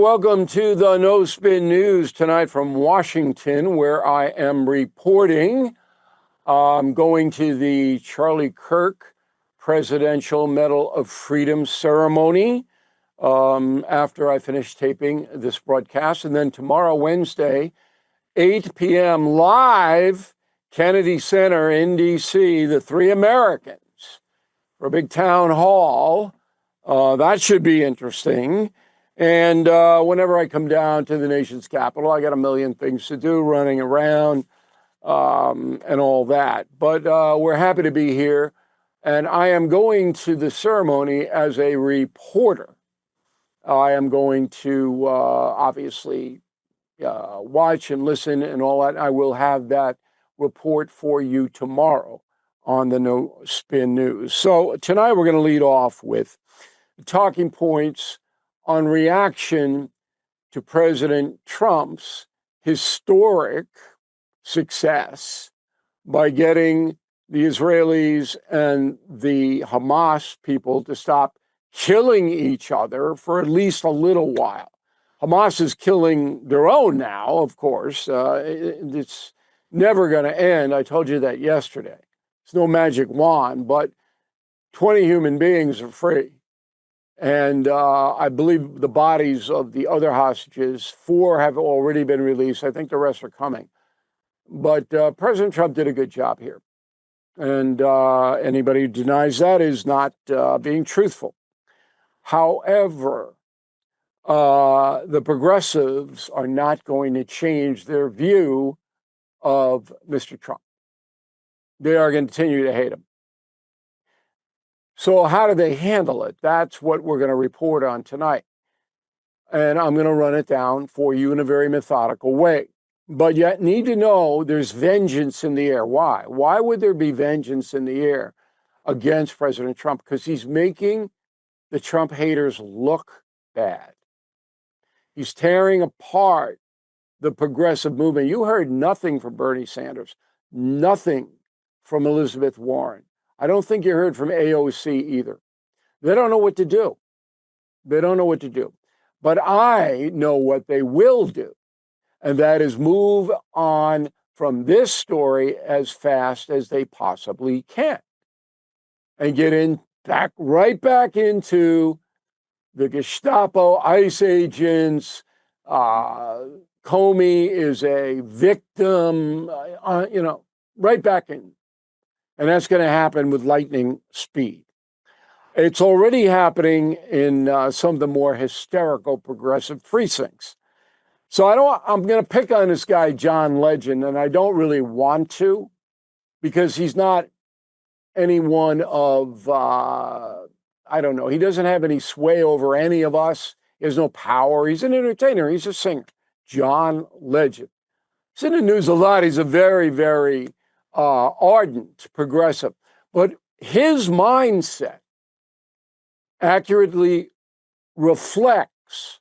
welcome to the No Spin News tonight from Washington, where I am reporting. I'm going to the Charlie Kirk Presidential Medal of Freedom ceremony after I finish taping this broadcast. And then tomorrow, Wednesday, 8 p.m. live, Kennedy Center in D.C., the Three Americans for a big town hall. That should be interesting. And whenever I come down to the nation's capital, I got a million things to do, running around and all that. But we're happy to be here. And I am going to the ceremony as a reporter. I am going to obviously watch and listen and all that. I will have that report for you tomorrow on the No Spin News. So tonight we're going to lead off with talking points on reaction to President Trump's historic success by getting the Israelis and the Hamas people to stop killing each other for at least a little while. Hamas is killing their own now, of course. It's never going to end. I told you that yesterday. It's no magic wand, but 20 human beings are free. And I believe the bodies of the other hostages, 4 have already been released. I think the rest are coming. But President Trump did a good job here. And anybody who denies that is not being truthful. However, the progressives are not going to change their view of Mr. Trump. They are going to continue to hate him. So how do they handle it? That's what we're going to report on tonight. And I'm going to run it down for you in a very methodical way. But you need to know there's vengeance in the air. Why? Why would there be vengeance in the air against President Trump? Because he's making the Trump haters look bad. He's tearing apart the progressive movement. You heard nothing from Bernie Sanders, nothing from Elizabeth Warren. I don't think you heard from AOC either. They don't know what to do. They don't know what to do. But I know what they will do, and that is move on from this story as fast as they possibly can and get right back into the Gestapo, ICE agents. Comey is a victim, right back in. And that's going to happen with lightning speed. It's already happening in some of the more hysterical progressive precincts. So I'm going to pick on this guy, John Legend, and I don't really want to, because he's not anyone of, I don't know, he doesn't have any sway over any of us. He has no power. He's an entertainer. He's a singer. John Legend. He's in the news a lot. He's a very, very ardent progressive. But his mindset accurately reflects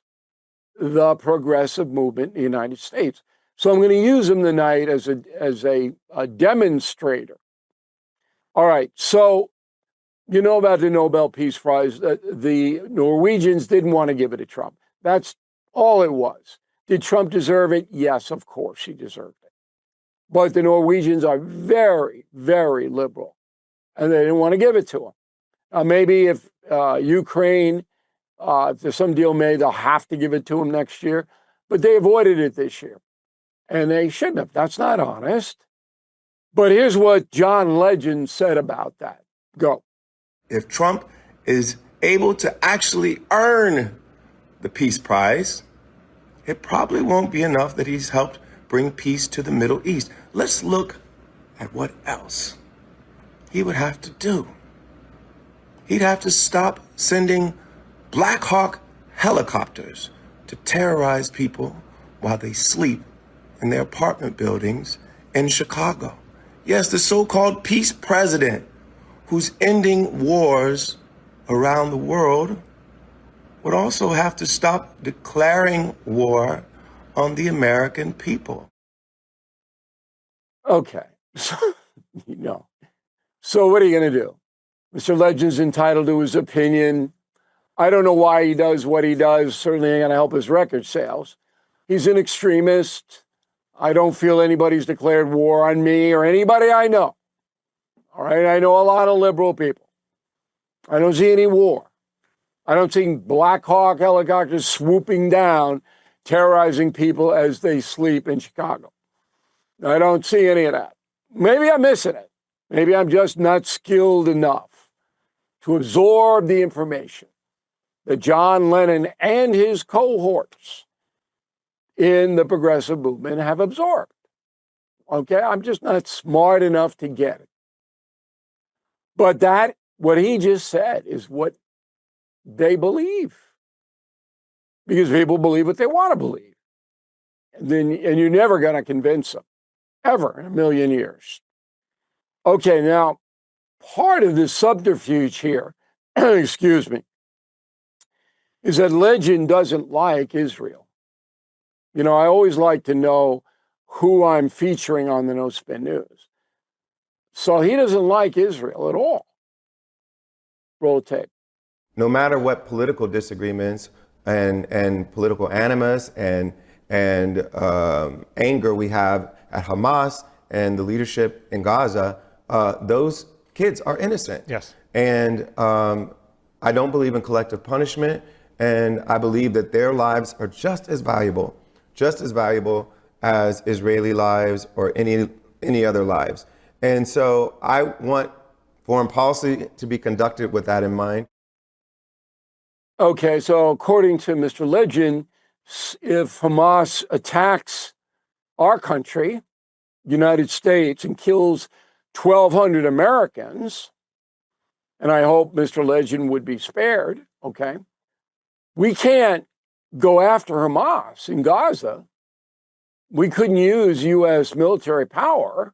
the progressive movement in the United States. So I'm going to use him tonight as a demonstrator. All right, so you know about the Nobel Peace Prize. The Norwegians didn't want to give it to Trump. That's all it was. Did Trump deserve it? Yes, of course he deserved it. But the Norwegians are very, very liberal, and they didn't want to give it to him. Maybe if Ukraine, if there's some deal made, they'll have to give it to him next year. But they avoided it this year, and they shouldn't have. That's not honest. But here's what John Legend said about that. Go. If Trump is able to actually earn the Peace Prize, it probably won't be enough that he's helped bring peace to the Middle East. Let's look at what else he would have to do. He'd have to stop sending Black Hawk helicopters to terrorize people while they sleep in their apartment buildings in Chicago. Yes, the so-called peace president who's ending wars around the world would also have to stop declaring war on the American people. Okay, so what are you going to do? Mr. Legend's entitled to his opinion. I don't know why he does what he does. Certainly ain't going to help his record sales. He's an extremist. I don't feel anybody's declared war on me or anybody I know. All right, I know a lot of liberal people. I don't see any war. I don't see Black Hawk helicopters swooping down, terrorizing people as they sleep in Chicago. I don't see any of that. Maybe I'm missing it. Maybe I'm just not skilled enough to absorb the information that John Lennon and his cohorts in the progressive movement have absorbed. Okay, I'm just not smart enough to get it. But that, what he just said, is what they believe. Because people believe what they want to believe. And you're never going to convince them, ever in a million years. Okay, now, part of the subterfuge here, excuse me, is that Legend doesn't like Israel. You know, I always like to know who I'm featuring on the No Spin News. So he doesn't like Israel at all. Roll tape. No matter what political disagreements and political animus and anger we have at Hamas and the leadership in Gaza, those kids are innocent. Yes. And I don't believe in collective punishment. And I believe that their lives are just as valuable as Israeli lives or any other lives. And so I want foreign policy to be conducted with that in mind. Okay, so according to Mr. Legend, if Hamas attacks our country, United States, and kills 1,200 Americans, and I hope Mr. Legend would be spared, okay, we can't go after Hamas in Gaza. We couldn't use U.S. military power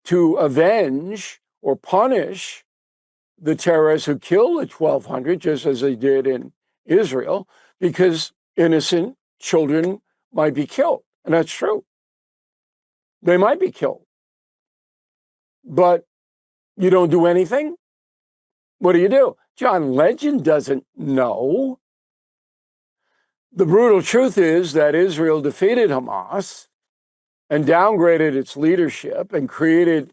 to avenge or punish the terrorists who killed the 1,200, just as they did in Israel, because innocent children might be killed. And that's true. They might be killed. But you don't do anything? What do? John Legend doesn't know. The brutal truth is that Israel defeated Hamas and downgraded its leadership and created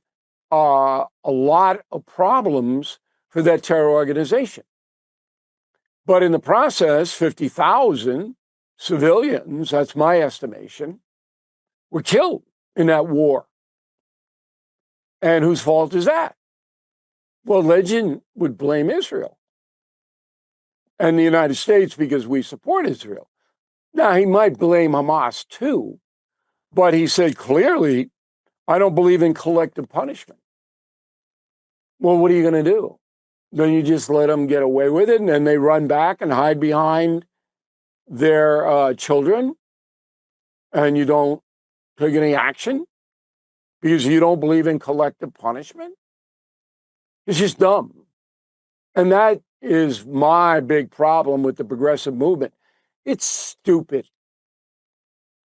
a lot of problems for that terror organization. But in the process, 50,000 civilians, that's my estimation, were killed in that war. And whose fault is that? Well, Legend would blame Israel and the United States because we support Israel. Now, he might blame Hamas too, but he said clearly, I don't believe in collective punishment. Well, what are you going to do? Then you just let them get away with it and then they run back and hide behind their children and you don't take any action because you don't believe in collective punishment? It's just dumb. And that is my big problem with the progressive movement. It's stupid.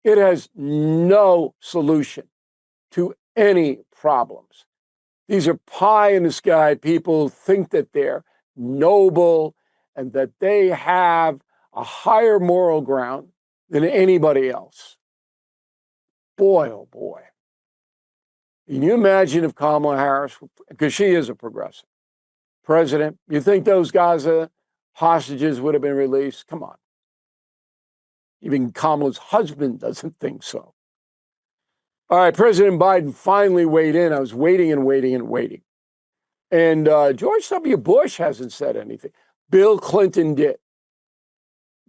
It has no solution to any problems. These are pie in the sky people think that they're noble and that they have a higher moral ground than anybody else. Boy, oh boy. Can you imagine if Kamala Harris, because she is a progressive, president, you think those Gaza hostages would have been released? Come on. Even Kamala's husband doesn't think so. All right, President Biden finally weighed in. I was waiting and waiting and waiting. And George W. Bush hasn't said anything. Bill Clinton did.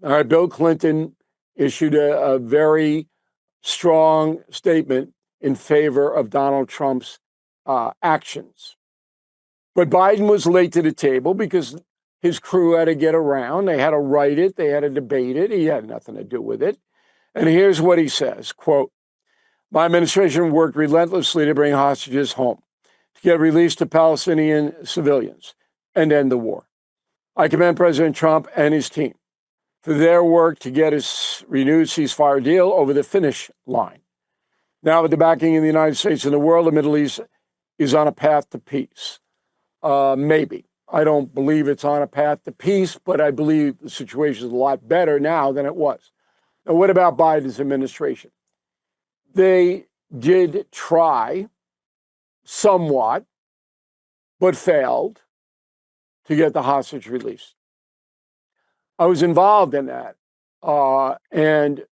All right, Bill Clinton issued a very strong statement in favor of Donald Trump's actions. But Biden was late to the table because his crew had to get around. They had to write it. They had to debate it. He had nothing to do with it. And here's what he says, quote, my administration worked relentlessly to bring hostages home, to get released to Palestinian civilians and end the war. I commend President Trump and his team for their work to get his renewed ceasefire deal over the finish line. Now, with the backing of the United States and the world, the Middle East is on a path to peace. Maybe. I don't believe it's on a path to peace, but I believe the situation is a lot better now than it was. Now, what about Biden's administration? They did try somewhat, but failed to get the hostage released. I was involved in that. And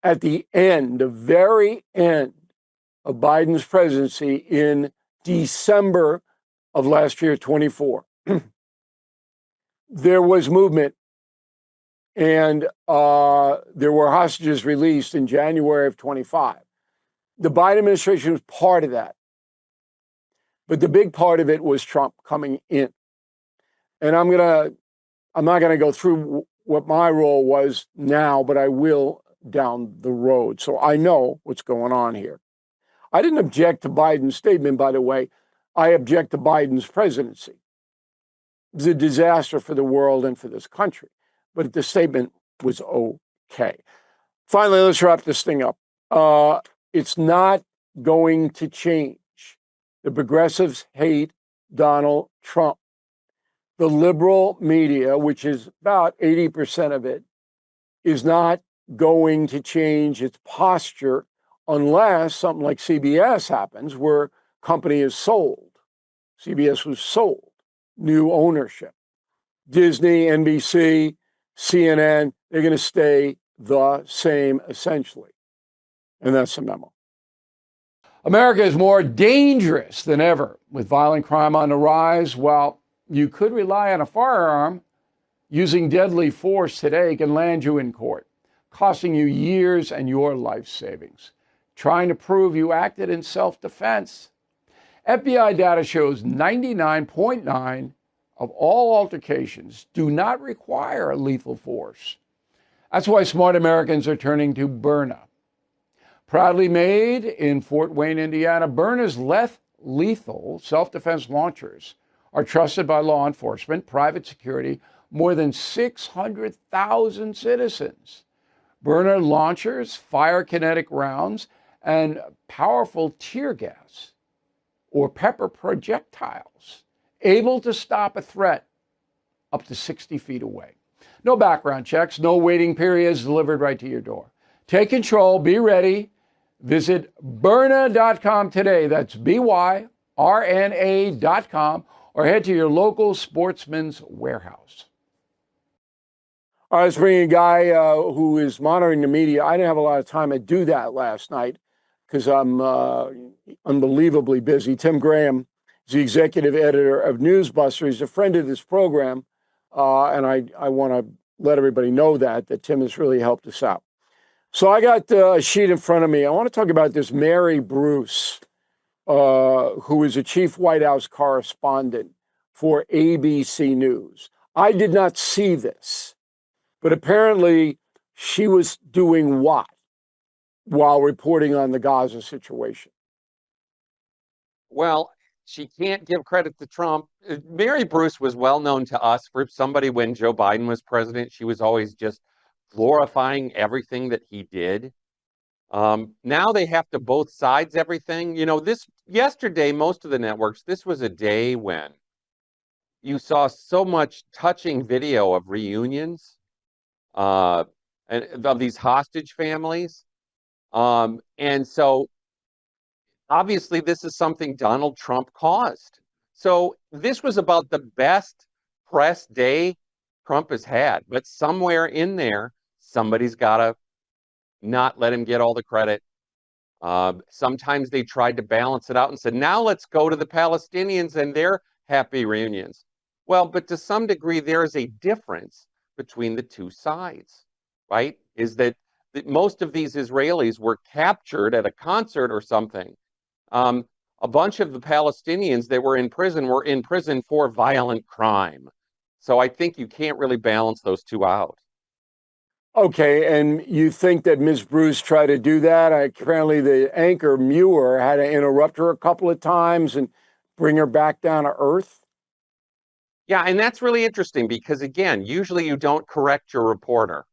at the end, the very end of Biden's presidency in December of last year, 24, there was movement, and there were hostages released in January of 25. The Biden administration was part of that. But the big part of it was Trump coming in. And I'm not going to go through what my role was now, but I will down the road. So I know what's going on here. I didn't object to Biden's statement, by the way. I object to Biden's presidency. It's a disaster for the world and for this country. But the statement was okay. Finally, let's wrap this thing up. It's not going to change. The progressives hate Donald Trump. The liberal media, which is about 80% of it, is not going to change its posture unless something like CBS happens, where company is sold. CBS was sold, new ownership. Disney, NBC, CNN, they're going to stay the same essentially. And that's the memo. America is more dangerous than ever with violent crime on the rise. While you could rely on a firearm, using deadly force today can land you in court, costing you years and your life savings. Trying to prove you acted in self-defense. FBI data shows 99.9% of all altercations do not require lethal force. That's why smart Americans are turning to Byrna. Proudly made in Fort Wayne, Indiana, Byrna's less lethal self-defense launchers are trusted by law enforcement, private security, more than 600,000 citizens. Byrna launchers fire kinetic rounds and powerful tear gas or pepper projectiles, able to stop a threat up to 60 feet away. No background checks, no waiting periods, delivered right to your door. Take control, be ready. Visit Byrna.com today. That's BYRNA.com, or head to your local Sportsman's Warehouse. All right, let's bring in a guy who is monitoring the media. I didn't have a lot of time to do that last night because I'm unbelievably busy. Tim Graham is the executive editor of NewsBusters. He's a friend of this program, and I want to let everybody know that Tim has really helped us out. So I got a sheet in front of me. I want to talk about this Mary Bruce, who is a chief White House correspondent for ABC News. I did not see this, but apparently she was doing what while reporting on the Gaza situation? Well, she can't give credit to Trump. Mary Bruce was well known to us for somebody when Joe Biden was president. She was always just glorifying everything that he did. Now they have to both sides everything. You know, this yesterday, most of the networks, this was a day when you saw so much touching video of reunions and of these hostage families. And so obviously this is something Donald Trump caused. So this was about the best press day Trump has had, but somewhere in there, somebody's got to not let him get all the credit. Sometimes they tried to balance it out and said, now let's go to the Palestinians and their happy reunions. Well, but to some degree, there is a difference between the two sides, right? Is that most of these Israelis were captured at a concert or something. A bunch of the Palestinians that were in prison for violent crime. So I think you can't really balance those two out. Okay, and you think that Ms. Bruce tried to do that? Apparently the anchor Muir had to interrupt her a couple of times and bring her back down to earth. Yeah, and that's really interesting because, again, usually you don't correct your reporter,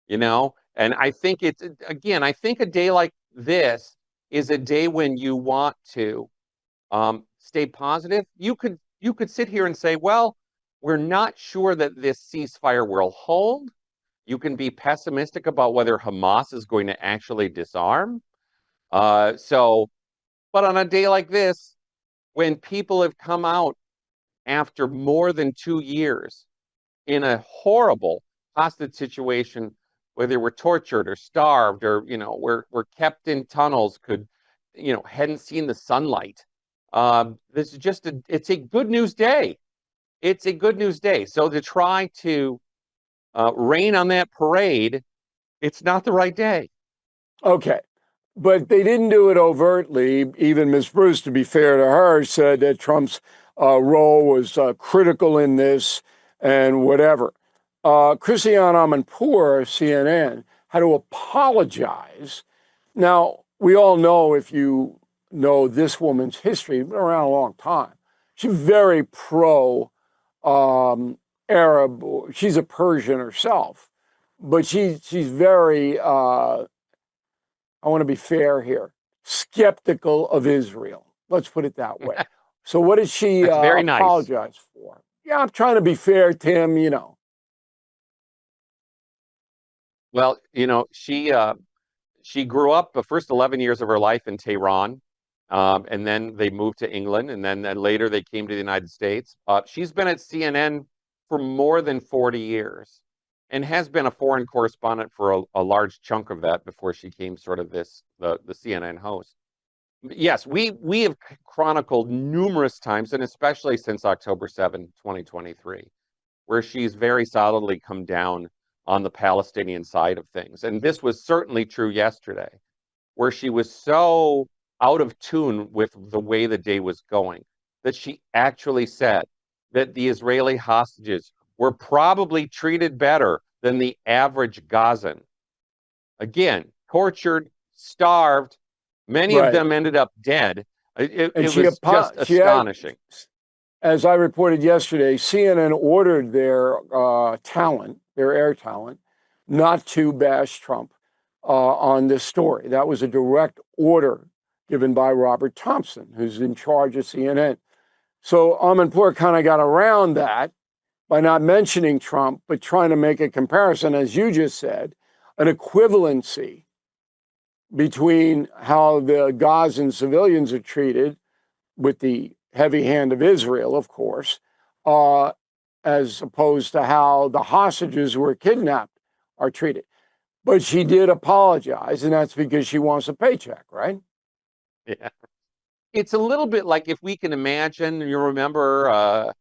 you know? And I think I think a day like this is a day when you want to stay positive. You you could sit here and say, well, we're not sure that this ceasefire will hold. You can be pessimistic about whether Hamas is going to actually disarm. But on a day like this, when people have come out after more than 2 years in a horrible hostage situation, where they were tortured or starved or, were kept in tunnels, hadn't seen the sunlight. This is it's a good news day. It's a good news day. So to try to rain on that parade, it's not the right day. Okay. But they didn't do it overtly. Even Ms. Bruce, to be fair to her, said that Trump's role was critical in this and whatever. Christiane Amanpour, CNN, had to apologize. Now, we all know, if you know this woman's history, been around a long time. She's very pro Arab. She's a Persian herself, but she's very, I want to be fair here, skeptical of Israel. Let's put it that way. So what did she That's very nice. apologize for? Yeah, I'm trying to be fair, Tim, Well, she grew up the first 11 years of her life in Tehran, and then they moved to England, and then later they came to the United States. She's been at CNN for more than 40 years and has been a foreign correspondent for a large chunk of that before she became sort of the CNN host. Yes, we have chronicled numerous times, and especially since October 7, 2023, where she's very solidly come down on the Palestinian side of things. And this was certainly true yesterday, where she was so out of tune with the way the day was going that she actually said that the Israeli hostages were probably treated better than the average Gazan. Again, tortured, starved. Many of them ended up dead. It was just astonishing. As I reported yesterday, CNN ordered their talent, their air talent, not to bash Trump on this story. That was a direct order given by Robert Thompson, who's in charge of CNN. So Amanpour kind of got around that by not mentioning Trump, but trying to make a comparison, as you just said, an equivalency between how the Gazan civilians are treated, with the heavy hand of Israel, of course, as opposed to how the hostages who were kidnapped are treated. But she did apologize, and that's because she wants a paycheck, right? Yeah. It's a little bit like, if we can imagine, you remember,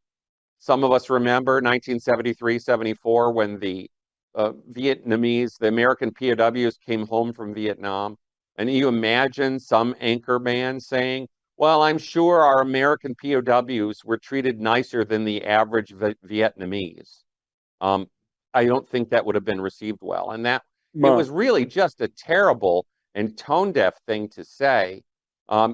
some of us remember 1973, 74, when the Vietnamese, the American POWs came home from Vietnam. And you imagine some anchor man saying, well, I'm sure our American POWs were treated nicer than the average Vietnamese. I don't think that would have been received well. And it was really just a terrible and tone-deaf thing to say.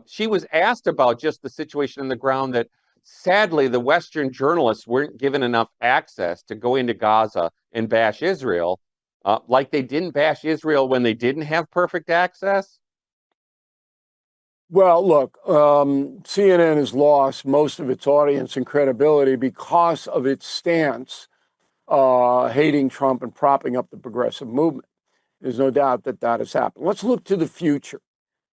She was asked about just the situation on the ground, that sadly the Western journalists weren't given enough access to go into Gaza and bash Israel, like they didn't bash Israel when they didn't have perfect access. Well, look, CNN has lost most of its audience and credibility because of its stance hating Trump and propping up the progressive movement. There's no doubt that that has happened. Let's look to the future.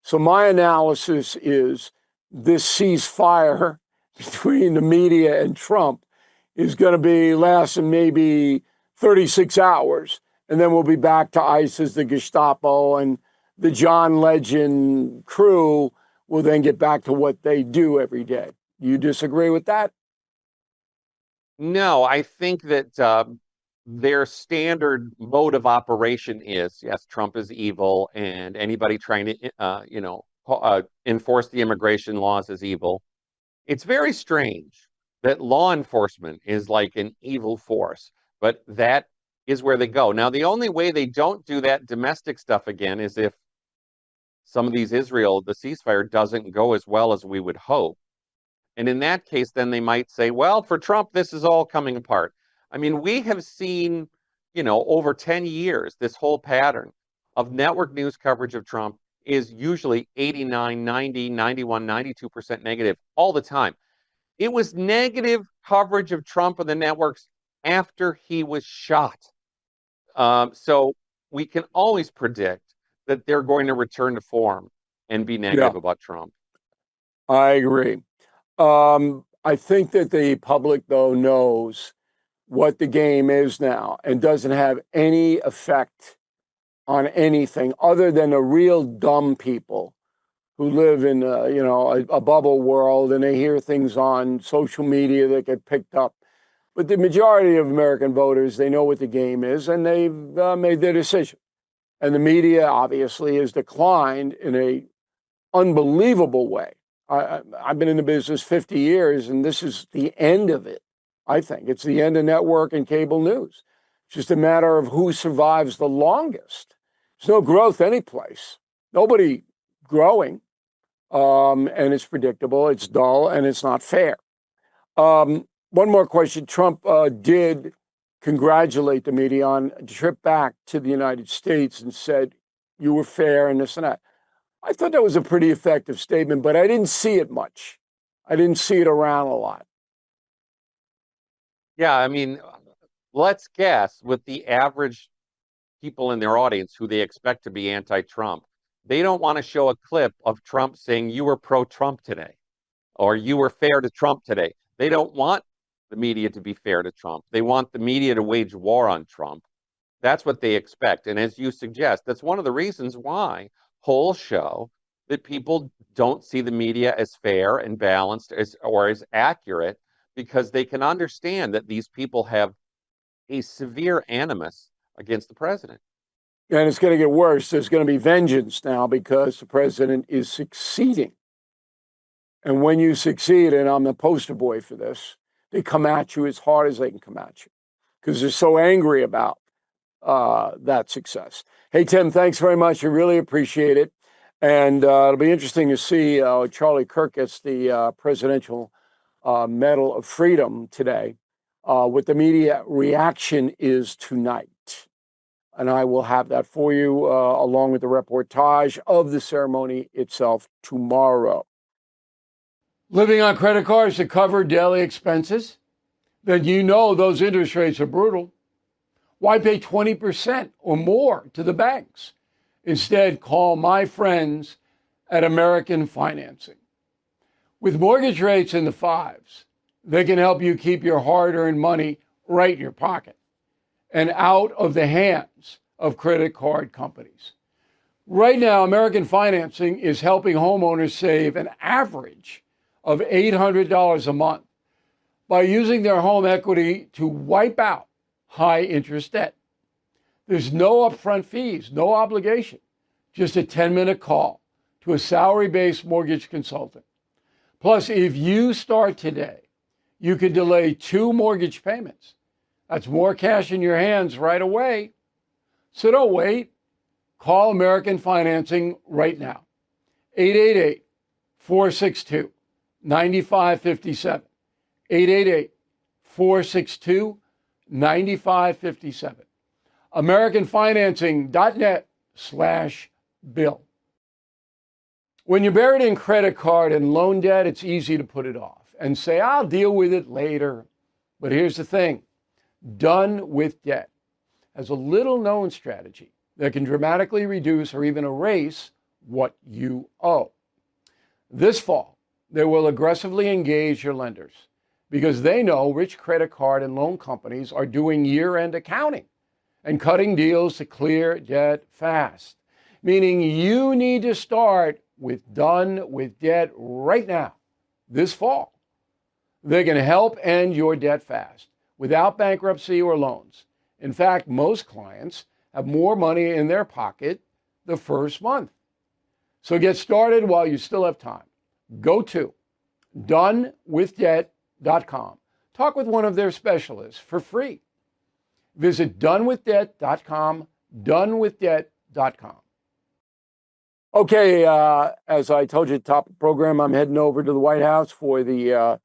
So my analysis is this ceasefire between the media and Trump is going to be lasting maybe 36 hours, and then we'll be back to ISIS, the Gestapo, and the John Legend crew will then get back to what they do every day. You disagree with that? No, I think that their standard mode of operation is, yes, Trump is evil, and anybody trying to, enforce the immigration laws is evil. It's very strange that law enforcement is like an evil force, but that is where they go. Now, the only way they don't do that domestic stuff again is if some of the ceasefire doesn't go as well as we would hope. And in that case, then they might say, well, for Trump, this is all coming apart. I mean, we have seen, over 10 years, this whole pattern of network news coverage of Trump is usually 89, 90, 91, 92% negative all the time. It was negative coverage of Trump on the networks after he was shot. So we can always predict that they're going to return to form and be Yeah, negative about Trump. I agree. I think that the public, though, knows what the game is now and doesn't have any effect on anything other than the real dumb people who live in a bubble world, and they hear things on social media that get picked up. But the majority of American voters, they know what the game is, and they've made their decision. And the media obviously has declined in a unbelievable way. I've been in the business 50 years, and this is the end of it. I think it's the end of network and cable news. It's just a matter of who survives the longest. There's no growth anyplace. Nobody growing, and it's predictable. It's dull, and it's not fair. One more question. Trump did congratulate the media on a trip back to the United States and said, you were fair and this and that. I thought that was a pretty effective statement, but I didn't see it much. I didn't see it around a lot. Yeah, I mean, let's guess with the average people in their audience who they expect to be anti-Trump. They don't want to show a clip of Trump saying you were pro-Trump today or you were fair to Trump today. They don't want the media to be fair to Trump. They want the media to wage war on Trump. That's what they expect. And as you suggest, that's one of the reasons why polls show that people don't see the media as fair and balanced or as accurate, because they can understand that these people have a severe animus against the president. And it's going to get worse. There's going to be vengeance now because the president is succeeding. And when you succeed, and I'm the poster boy for this, they come at you as hard as they can come at you because they're so angry about that success. Hey, Tim, thanks very much. I really appreciate it. And it'll be interesting to see Charlie Kirk gets the Presidential Medal of Freedom today. What the media reaction is tonight. And I will have that for you along with the reportage of the ceremony itself tomorrow. Living on credit cards to cover daily expenses? Then you know those interest rates are brutal. Why pay 20% or more to the banks? Instead, call my friends at American Financing. With mortgage rates in the fives, they can help you keep your hard-earned money right in your pocket and out of the hands of credit card companies. Right now, American Financing is helping homeowners save an average of $800 a month by using their home equity to wipe out high interest debt. There's no upfront fees, no obligation, just a 10-minute call to a salary-based mortgage consultant. Plus, if you start today, you can delay 2 mortgage payments. That's more cash in your hands right away. So don't wait. Call American Financing right now. 888-462-9557. 888-462-9557. AmericanFinancing.net/bill. When you're buried in credit card and loan debt, it's easy to put it off and say, I'll deal with it later. But here's the thing. Done with Debt has a little known strategy that can dramatically reduce or even erase what you owe. This fall, they will aggressively engage your lenders because they know rich credit card and loan companies are doing year-end accounting and cutting deals to clear debt fast, meaning you need to start with Done with Debt right now, this fall. They can help end your debt fast without bankruptcy or loans. In fact, most clients have more money in their pocket the first month. So get started while you still have time. Go to donewithdebt.com. Talk with one of their specialists for free. Visit donewithdebt.com, donewithdebt.com. Okay, as I told you at the top of the program, I'm heading over to the White House for the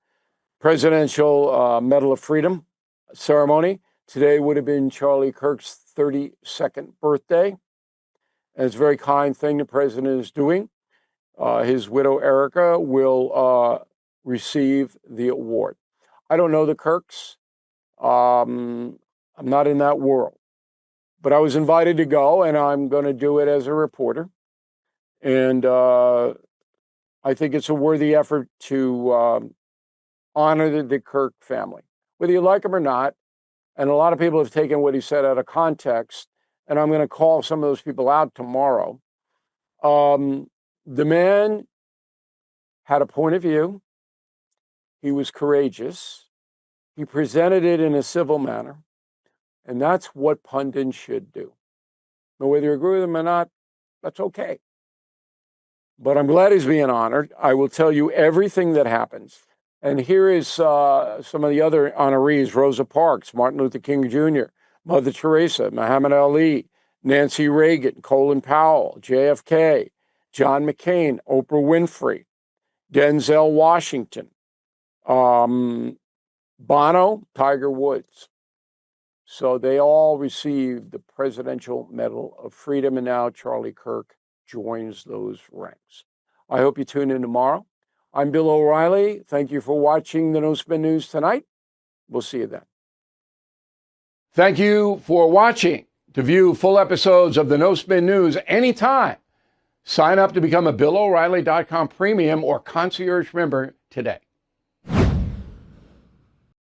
Presidential Medal of Freedom ceremony. Today would have been Charlie Kirk's 32nd birthday. And it's a very kind thing the president is doing. His widow, Erica, will receive the award. I don't know the Kirks. I'm not in that world. But I was invited to go, and I'm going to do it as a reporter. And I think it's a worthy effort to honor the Kirk family, whether you like him or not. And a lot of people have taken what he said out of context, and I'm going to call some of those people out tomorrow. The man had a point of view. He was courageous. He presented it in a civil manner. And that's what pundits should do. Now, whether you agree with him or not, that's okay. But I'm glad he's being honored. I will tell you everything that happens. And here is some of the other honorees: Rosa Parks, Martin Luther King Jr., Mother Teresa, Muhammad Ali, Nancy Reagan, Colin Powell, JFK, John McCain, Oprah Winfrey, Denzel Washington, Bono, Tiger Woods. So they all received the Presidential Medal of Freedom, and now Charlie Kirk joins those ranks. I hope you tune in tomorrow. I'm Bill O'Reilly. Thank you for watching the No Spin News tonight. We'll see you then. Thank you for watching. To view full episodes of the No Spin News anytime, sign up to become a BillO'Reilly.com premium or concierge member today.